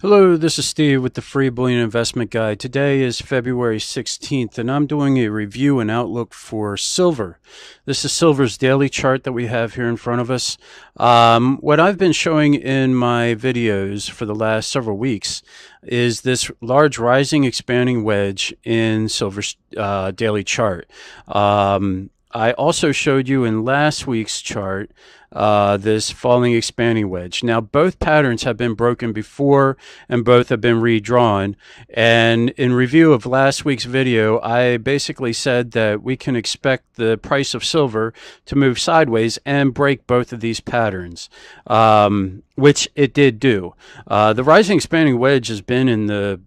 Hello, this is Steve with the Free Bullion Investment Guide. Today is February 16th, and I'm doing a review and outlook for silver. This is silver's daily chart that we have here in front of us. What I've been showing in my videos for the last several weeks is this large rising expanding wedge in silver's daily chart. I also showed you in last week's chart this falling expanding wedge. Now, both patterns have been broken before and both have been redrawn. And in review of last week's video, I basically said that we can expect the price of silver to move sideways and break both of these patterns, which it did do. The rising expanding wedge has been in the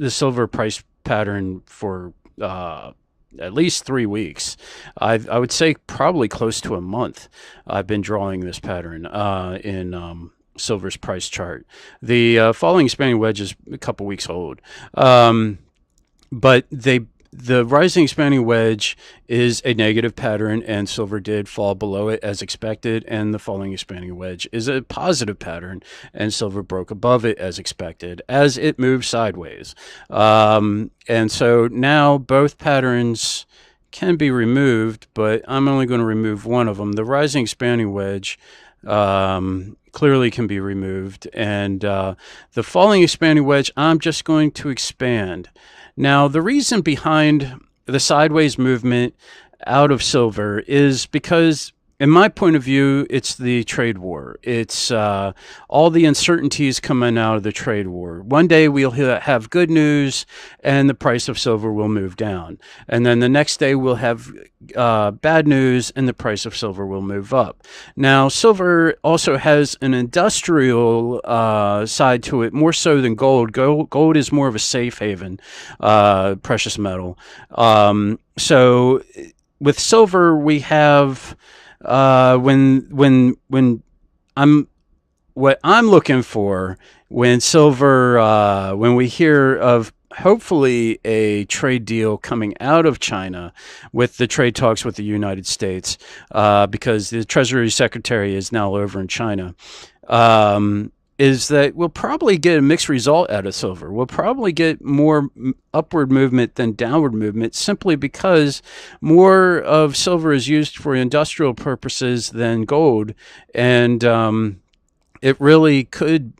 silver price pattern for at least 3 weeks. I would say probably close to a month. I've been drawing this pattern in silver's price chart. The falling expanding wedge is a couple weeks old, but the rising expanding wedge is a negative pattern, and silver did fall below it as expected, and the falling expanding wedge is a positive pattern, and silver broke above it as expected as it moved sideways. And so now both patterns can be removed, but I'm only going to remove one of them. The rising expanding wedge clearly can be removed, and the falling expanding wedge I'm just going to expand. Now, the reason behind the sideways movement out of silver is because, in my point of view, it's the trade war. It's all the uncertainties coming out of the trade war. One day we'll have good news and the price of silver will move down. And then the next day we'll have bad news and the price of silver will move up. Now, silver also has an industrial side to it, more so than gold. Gold is more of a safe haven precious metal. So with silver, we have when what I'm looking for when silver when we hear of hopefully a trade deal coming out of China with the trade talks with the United States, because the Treasury Secretary is now over in China, is that we'll probably get a mixed result out of silver. We'll probably get more upward movement than downward movement, simply because more of silver is used for industrial purposes than gold, and it really could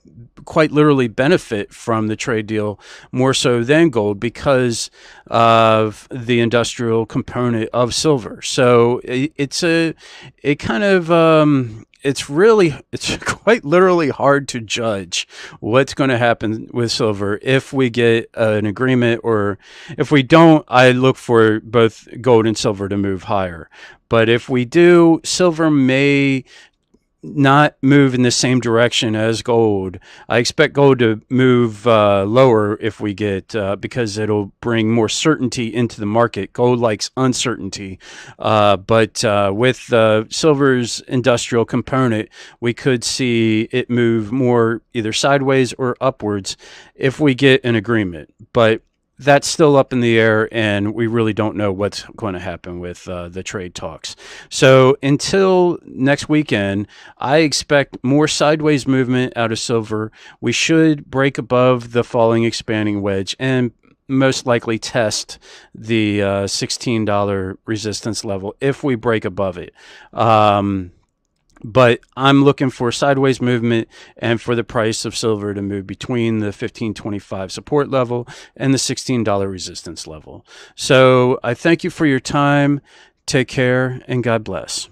quite literally benefit from the trade deal more so than gold because of the industrial component of silver. So it's quite literally hard to judge what's going to happen with silver if we get an agreement, or if we don't, I look for both gold and silver to move higher. But if we do, silver may not move in the same direction as gold. I expect gold to move lower if we get, because it'll bring more certainty into the market. Gold likes uncertainty, but with silver's industrial component, we could see it move more either sideways or upwards if we get an agreement. But that's still up in the air, and we really don't know what's going to happen with the trade talks. So until next weekend, I expect more sideways movement out of silver. We should break above the falling expanding wedge and most likely test the $16 resistance level if we break above it. But I'm looking for sideways movement and for the price of silver to move between the 15.25 support level and the $16 resistance level. So I thank you for your time. Take care and God bless.